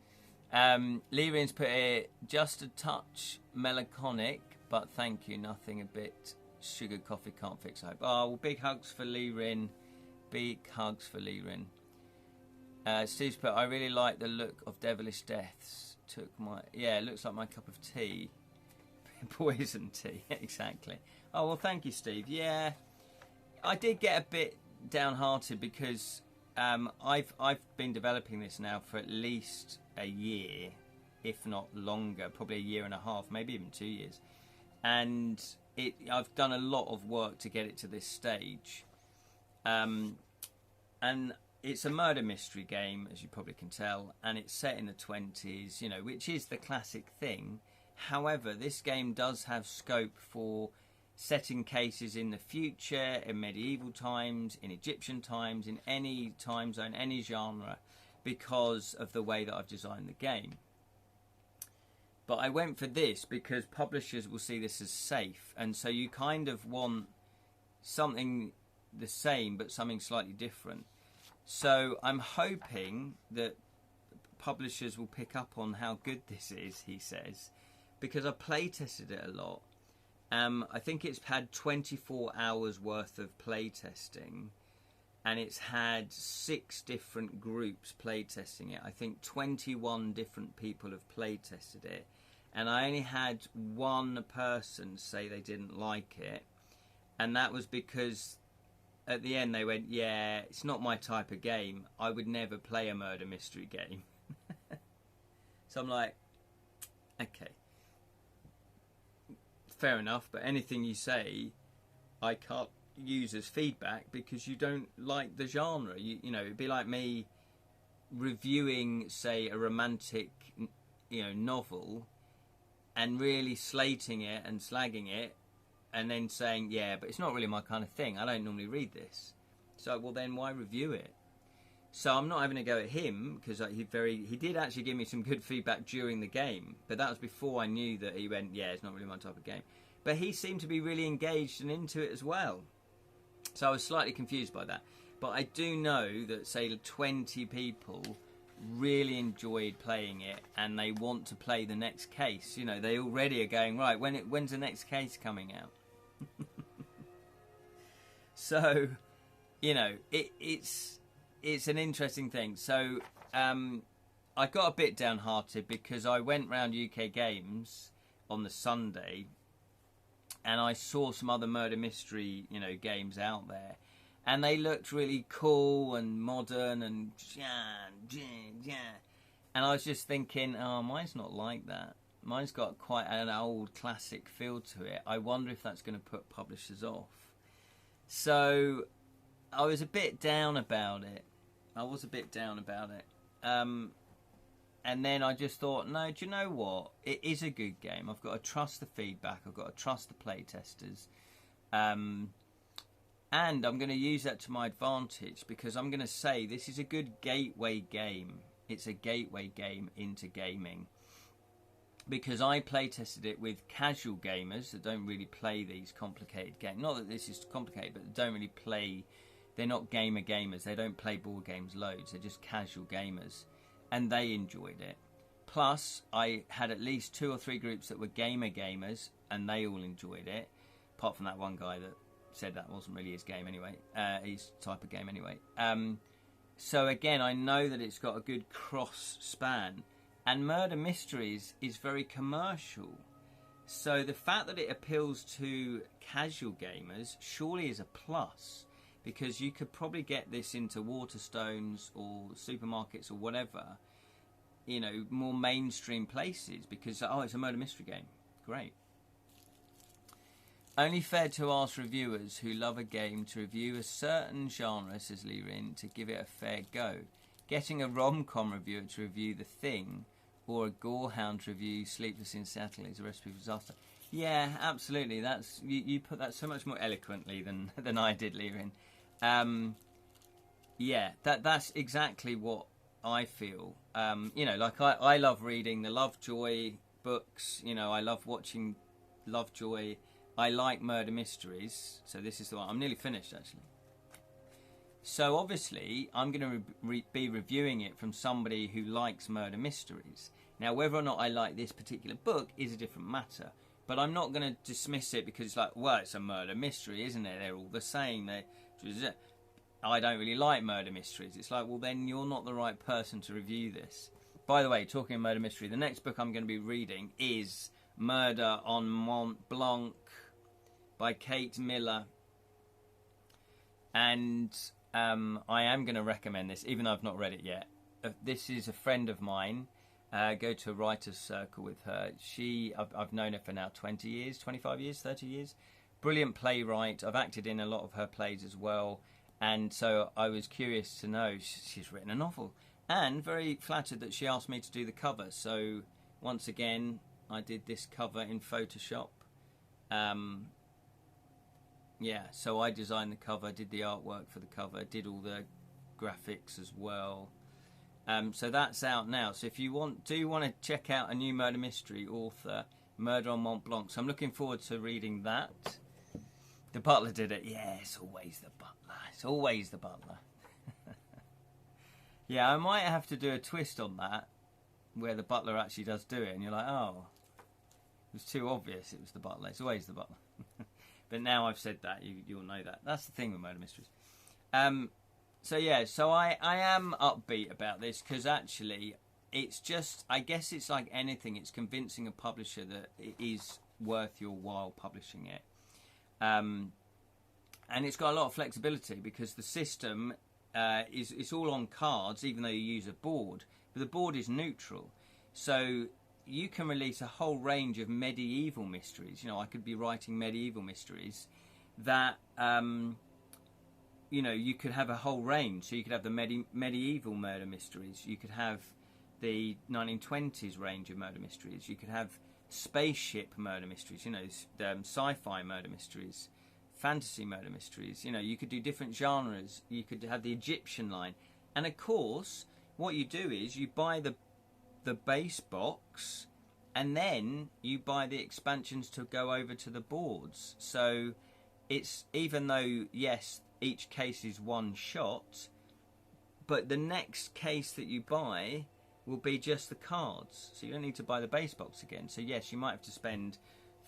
Lyrian's put it, just a touch melancholic, but thank you, nothing a bit. Sugar coffee can't fix hope. Oh, well, big hugs for Lyrian. Big hugs for Lyrian. Steve's put, I really like the look of Devilish Deaths. It looks like my cup of tea. Poison tea, exactly. Oh, well, thank you, Steve. Yeah, I did get a bit downhearted because I've been developing this now for at least a year, if not longer, probably a year and a half, maybe even 2 years. And I've done a lot of work to get it to this stage. And it's a murder mystery game, as you probably can tell, and it's set in the 20s, which is the classic thing. However, this game does have scope for setting cases in the future, in medieval times, in Egyptian times, in any time zone, any genre, because of the way that I've designed the game. But I went for this because publishers will see this as safe, and so you kind of want something the same but something slightly different. So I'm hoping that publishers will pick up on how good this is, he says, because I play tested it a lot, I think it's had 24 hours worth of playtesting, and it's had 6 different groups playtesting it. I think 21 different people have playtested it, and I only had one person say they didn't like it, and that was because at the end they went, yeah, it's not my type of game. I would never play a murder mystery game. So I'm like, okay, fair enough, but anything you say, I can't use as feedback because you don't like the genre. You know, it'd be like me reviewing, say, a romantic, novel, and really slating it and slagging it, and then saying, yeah, but it's not really my kind of thing. I don't normally read this. So, well, then why review it? So I'm not having a go at him because he did actually give me some good feedback during the game, but that was before I knew that he went, yeah, it's not really my type of game. But he seemed to be really engaged and into it as well. So I was slightly confused by that. But I do know that, say, 20 people really enjoyed playing it, and they want to play the next case. You know, they already are going, right, when's the next case coming out? So, you know, it's an interesting thing. So I got a bit downhearted because I went round UK Games on the Sunday, and I saw some other murder mystery, games out there, and they looked really cool and modern and and I was just thinking, oh, mine's not like that. Mine's got quite an old classic feel to it. I wonder if that's going to put publishers off. So I was a bit down about it. And then I just thought, no, do you know what? It is a good game. I've got to trust the feedback. I've got to trust the playtesters. And I'm going to use that to my advantage, because I'm going to say this is a good gateway game. It's a gateway game into gaming. Because I playtested it with casual gamers that don't really play these complicated games. Not that this is complicated, but they don't really play. They're not gamers. They don't play board games loads. They're just casual gamers. And they enjoyed it. Plus, I had at least 2 or 3 groups that were gamers, and they all enjoyed it. Apart from that one guy that said that wasn't really his game anyway. His type of game anyway. So again, I know that it's got a good cross span. And murder mysteries is very commercial. So the fact that it appeals to casual gamers surely is a plus. Because you could probably get this into Waterstones or supermarkets or whatever, more mainstream places, because, it's a murder mystery game. Great. Only fair to ask reviewers who love a game to review a certain genre, says Lee Rin, to give it a fair go. Getting a rom-com reviewer to review The Thing, or a gorehound to review Sleepless in Seattle, is a recipe for disaster. Yeah, absolutely. That's you put that so much more eloquently than I did, Lee Rin. Yeah, that's exactly what I feel. Like I love reading the Lovejoy books. I love watching Lovejoy. I like murder mysteries. So this is the one. I'm nearly finished, actually. So obviously, I'm going to be reviewing it from somebody who likes murder mysteries. Now, whether or not I like this particular book is a different matter. But I'm not going to dismiss it because it's like, well, it's a murder mystery, isn't it? They're all the same. I don't really like murder mysteries. It's like, well, then you're not the right person to review this. By the way, talking of murder mystery, the next book I'm going to be reading is Murder on Mont Blanc by Kate Miller. And I am going to recommend this, even though I've not read it yet. This is a friend of mine. Go to a writer's circle with her. I've known her for now 20 years, 25 years, 30 years. Brilliant playwright. I've acted in a lot of her plays as well. And so I was curious to know, she's written a novel. And very flattered that she asked me to do the cover. So once again, I did this cover in Photoshop. So I designed the cover, did the artwork for the cover, did all the graphics as well. So that's out now. So if you want to check out a new murder mystery author, Murder on Mont Blanc. So I'm looking forward to reading that. The butler did it. Yeah, it's always the butler. It's always the butler. Yeah, I might have to do a twist on that, where the butler actually does do it, and you're like, oh, was too obvious. It was the butler. It's always the butler. But now I've said that, you'll know that. That's the thing with murder mysteries. So yeah, so I am upbeat about this because actually it's just, I guess it's like anything. It's convincing a publisher that it is worth your while publishing it. And it's got a lot of flexibility because the system it's all on cards, even though you use a board. But the board is neutral. So you can release a whole range of medieval mysteries. You know, I could be writing medieval mysteries that, you know, you could have a whole range. So you could have the medieval murder mysteries. You could have the 1920s range of murder mysteries. You could have spaceship murder mysteries, you know, sci-fi murder mysteries, fantasy murder mysteries. You know, you could do different genres. You could have the Egyptian line. And of course, what you do is you buy the base box and then you buy the expansions to go over to the boards. So it's, even though, yes, each case is one shot, but the next case that you buy will be just the cards. So you don't need to buy the base box again. So yes, you might have to spend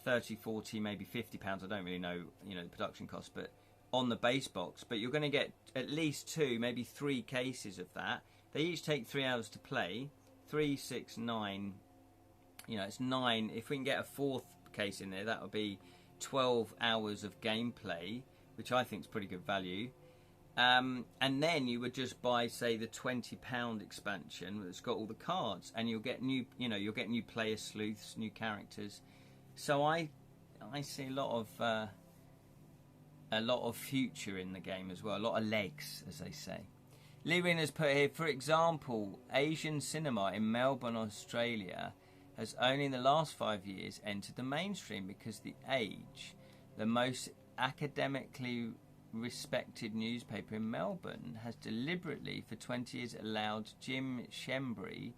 30, 40, maybe £50. I don't really know, you know, the production cost, but on the base box. But you're going to get at least 2, maybe 3 cases of that. They each take 3 hours to play. 3, 6, 9. You know, it's 9. If we can get a 4th case in there, that would be 12 hours of gameplay, which I think is pretty good value. And then you would just buy, say, the £20 expansion that's got all the cards, and you'll get new, you know, you'll get new player sleuths, new characters. So I see a lot of future in the game as well, a lot of legs, as they say. Lewin has put here, for example, Asian cinema in Melbourne, Australia, has only in the last 5 years entered the mainstream because The Age, the most academically respected newspaper in Melbourne, has deliberately for 20 years allowed Jim Shembry,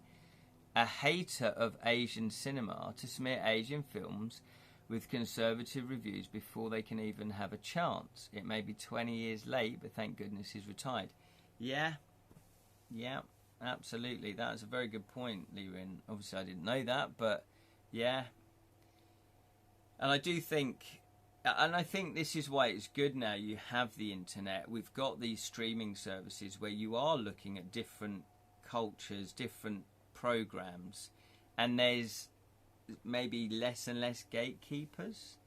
a hater of Asian cinema, to smear Asian films with conservative reviews before they can even have a chance. It may be 20 years late, but thank goodness he's retired. Yeah, absolutely. That is a very good point, Lewin. Obviously, I didn't know that, but yeah. And I do think, and I think this is why it's good now you have the internet. We've got these streaming services where you are looking at different cultures, different programs, and there's maybe less and less gatekeepers.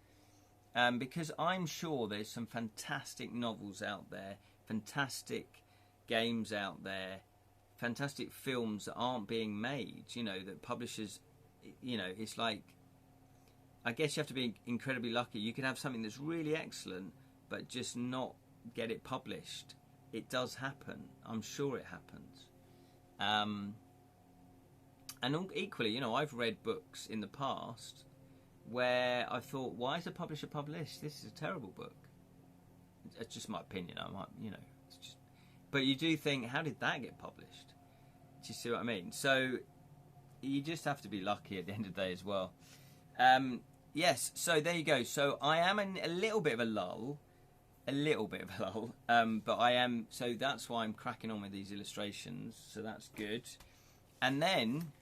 Because I'm sure there's some fantastic novels out there, fantastic games out there, fantastic films that aren't being made, you know, that publishers, you know, it's like, I guess you have to be incredibly lucky. You can have something that's really excellent but just not get it published. It does happen. I'm sure it happens. And equally, you know, I've read books in the past where I thought, why is a publisher published? This is a terrible book. It's just my opinion. I might, you know, it's just. But you do think, how did that get published? Do you see what I mean? So you just have to be lucky at the end of the day as well. Yes, so there you go. So I am in a little bit of a lull. But I am, so that's why I'm cracking on with these illustrations. So that's good. And then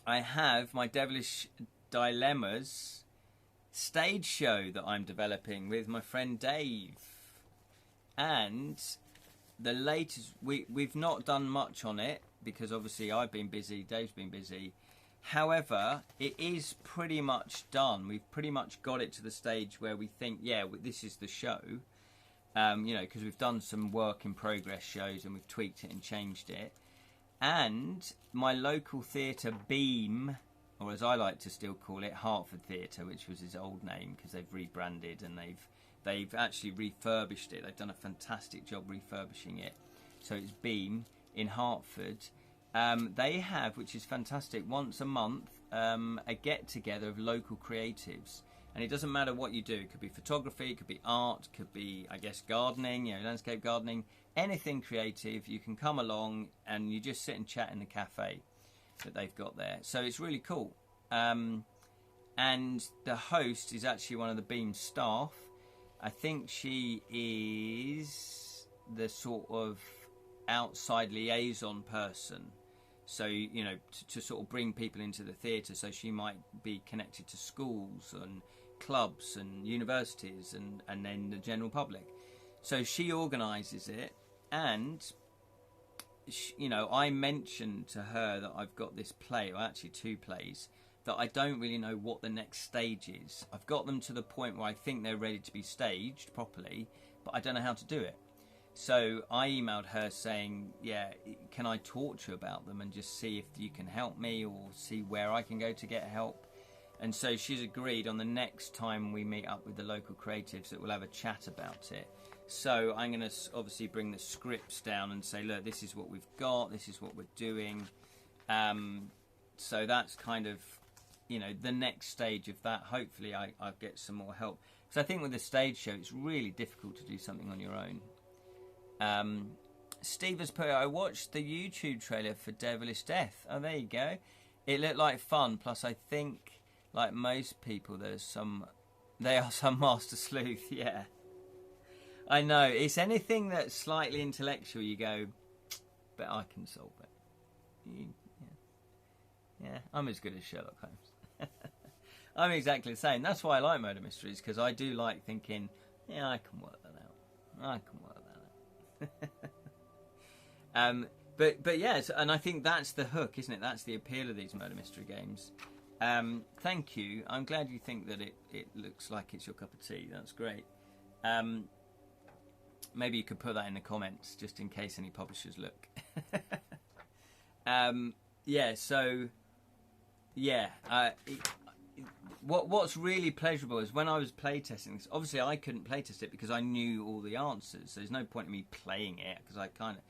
I have my Devilish Dilemmas stage show that I'm developing with my friend Dave. And the latest, we've not done much on it because obviously I've been busy, Dave's been busy. However, it is pretty much done. We've pretty much got it to the stage where we think, yeah, this is the show. You know, because we've done some work in progress shows and we've tweaked it and changed it. And my local theatre, Beam, or as I like to still call it, Hertford Theatre, which was his old name because they've rebranded and they've actually refurbished it. They've done a fantastic job refurbishing it. So it's Beam in Hertford. They have, which is fantastic, once a month, a get-together of local creatives. And it doesn't matter what you do. It could be photography, it could be art, it could be, I guess, gardening, you know, landscape gardening, anything creative. You can come along and you just sit and chat in the cafe that they've got there. So it's really cool. And the host is actually one of the Beam staff. I think she is the sort of outside liaison person. So, you know, to sort of bring people into the theatre. So she might be connected to schools and clubs and universities and then the general public. So she organises it, and you know, I mentioned to her that I've got this play, or actually 2 plays, that I don't really know what the next stage is. I've got them to the point where I think they're ready to be staged properly, but I don't know how to do it. So I emailed her saying, yeah, can I talk to you about them and just see if you can help me, or see where I can go to get help? And so she's agreed on the next time we meet up with the local creatives that we'll have a chat about it. So I'm going to obviously bring the scripts down and say, look, this is what we've got, this is what we're doing. So that's kind of, you know, the next stage of that. Hopefully I'll get some more help. Because I think with the stage show, it's really difficult to do something on your own. Steve has put, I watched the YouTube trailer for Devilish Death. Oh, there you go. It looked like fun. Plus, I think, like most people, they are some master sleuth. Yeah. I know. It's anything that's slightly intellectual, you go, but I can solve it. Yeah, I'm as good as Sherlock Holmes. I'm exactly the same. That's why I like murder mysteries, because I do like thinking, yeah, I can work that out. But yes, and I think that's the hook, isn't it? That's the appeal of these murder mystery games. Thank you. I'm glad you think that it looks like it's your cup of tea. That's great. Maybe you could put that in the comments, just in case any publishers look. What's really pleasurable is when I was playtesting this. Obviously, I couldn't playtest it because I knew all the answers. So there's no point in me playing it because I kind of.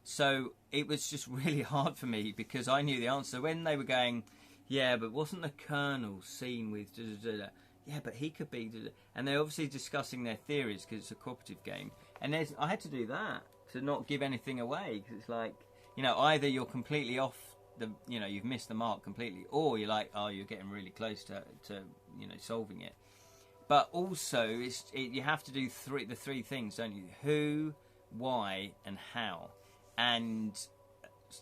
So it was just really hard for me because I knew the answer. When they were going, yeah, but wasn't the Colonel seen with? Yeah, but he could be. And they're obviously discussing their theories because it's a cooperative game. And I had to do that to not give anything away, because it's like, you know, either you're completely off the, you know, you've missed the mark completely, or you're like, oh, you're getting really close to you know, solving it. But also, you have to do the 3 things, don't you? Who, why, and how. And,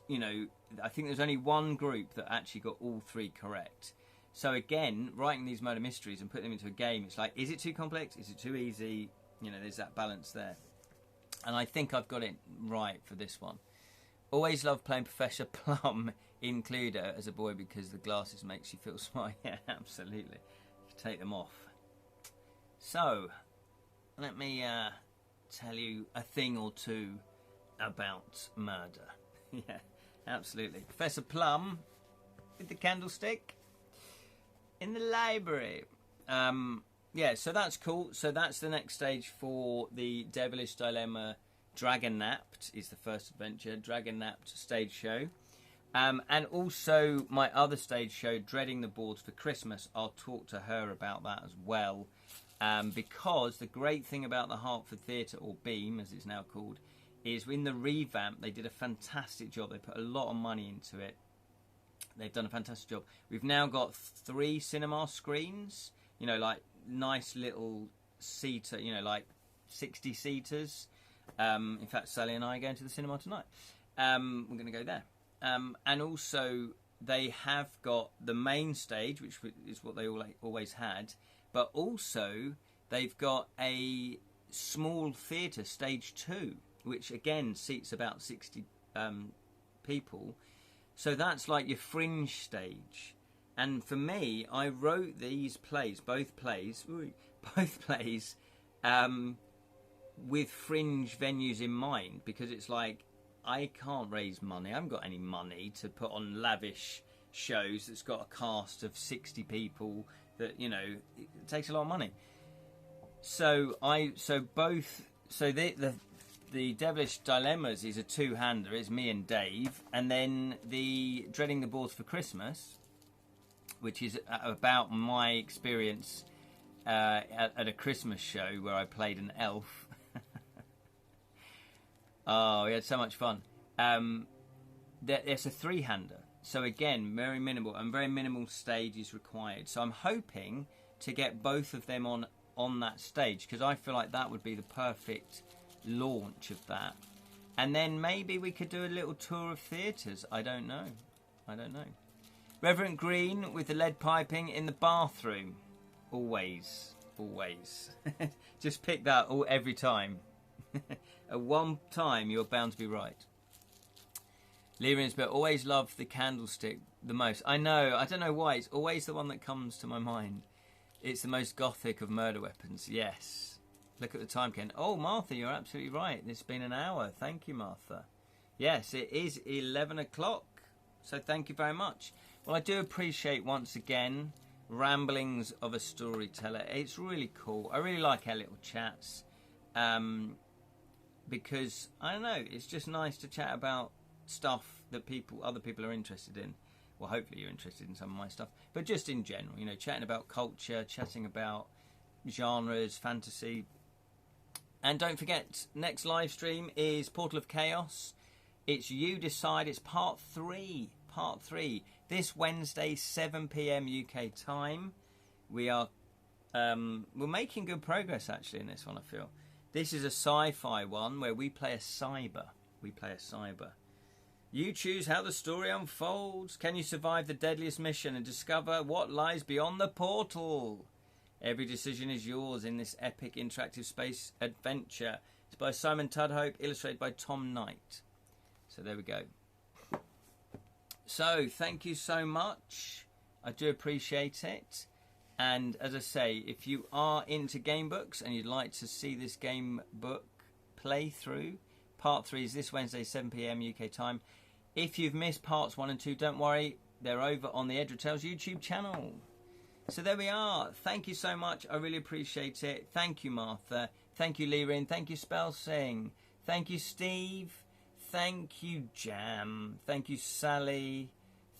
you know, I think there's only one group that actually got all 3 correct. So again, writing these murder mysteries and putting them into a game, it's like, is it too complex? Is it too easy? You know, there's that balance there. And I think I've got it right for this one. Always loved playing Professor Plum in Cluedo as a boy because the glasses makes you feel smart. Yeah, absolutely. You take them off. So, let me tell you a thing or two about murder. Yeah, absolutely. Professor Plum with the candlestick in the library. Yeah, so that's cool. So that's the next stage for the Devilish Dilemma. Dragon Napped is the first adventure. Dragon Napped stage show. And also my other stage show, Dreading the Boards for Christmas. I'll talk to her about that as well. Because the great thing about the Hertford Theatre, or Beam as it's now called, is in the revamp they did a fantastic job. They put a lot of money into it. They've done a fantastic job. We've now got 3 cinema screens, you know, like nice little seater, you know, like 60 seaters. In fact, Sally and I are going to the cinema tonight. We're going to go there. And also, they have got the main stage, which is what they always had, but also they've got a small theatre, stage 2, which again seats about 60 people. So that's like your fringe stage. And for me, I wrote these plays, both plays, with fringe venues in mind, because it's like, I can't raise money. I haven't got any money to put on lavish shows that's got a cast of 60 people that, you know, it takes a lot of money. So the Devilish Dilemmas is a 2-hander. It's me and Dave. And then the Dreading the Boards for Christmas, which is about my experience at a Christmas show where I played an elf. Oh, we had so much fun. It's a 3-hander. So again, very minimal stage is required. So I'm hoping to get both of them on that stage, because I feel like that would be the perfect launch of that. And then maybe we could do a little tour of theatres. I don't know. I don't know. Reverend Green with the lead piping in the bathroom. Always. Always. Just pick that every time. At one time, you're bound to be right. Lyrians, but always love the candlestick the most. I know. I don't know why. It's always the one that comes to my mind. It's the most gothic of murder weapons. Yes. Look at the time, Ken. Oh, Martha, you're absolutely right. It's been an hour. Thank you, Martha. Yes, it is 11 o'clock. So thank you very much. Well, I do appreciate, once again, Ramblings of a Storyteller. It's really cool. I really like our little chats. Because, I don't know, it's just nice to chat about stuff that other people are interested in. Well, hopefully you're interested in some of my stuff. But just in general, you know, chatting about culture, chatting about genres, fantasy. And don't forget, next live stream is Portal of Chaos. It's You Decide. It's part 3. Part 3. This Wednesday, 7 p.m. UK time. We're making good progress, actually, in this one, I feel. This is a sci-fi one where we play a cyber. You choose how the story unfolds. Can you survive the deadliest mission and discover what lies beyond the portal? Every decision is yours in this epic interactive space adventure. It's by Simon Tudhope, illustrated by Tom Knight. So there we go. So thank you so much. I do appreciate it. And as I say, if you are into game books and you'd like to see this game book playthrough, part 3 is this Wednesday, 7 p.m. UK time. If you've missed parts 1 and 2, don't worry. They're over on the Edra Tales YouTube channel. So there we are. Thank you so much. I really appreciate it. Thank you, Martha. Thank you, Lirin. Thank you, Spellsing. Thank you, Steve. Thank you, Jam. Thank you, Sally.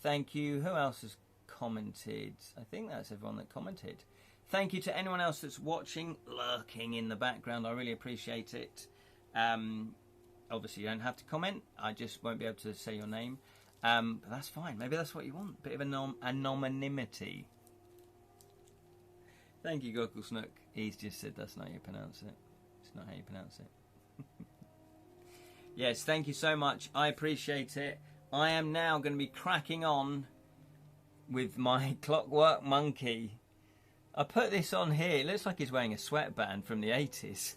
Thank you. Who else has commented? I think that's everyone that commented. Thank you to anyone else that's watching, lurking in the background. I really appreciate it. Obviously, you don't have to comment. I just won't be able to say your name. But that's fine. Maybe that's what you want. Bit of anonymity. Thank you, Gokul Snook. He's just said that's not how you pronounce it. It's not how you pronounce it. Yes, thank you so much. I appreciate it. I am now going to be cracking on with my Clockwork Monkey. I put this on here. It looks like he's wearing a sweatband from the 80s.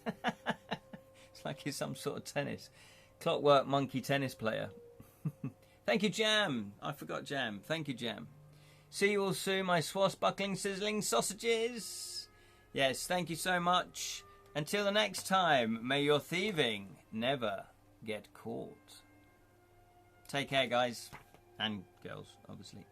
It's like he's some sort of tennis. Clockwork Monkey tennis player. Thank you, Jam. I forgot Jam. Thank you, Jam. See you all soon, my swashbuckling, sizzling sausages. Yes, thank you so much. Until the next time, may your thieving never get caught. Take care, guys. And girls, obviously.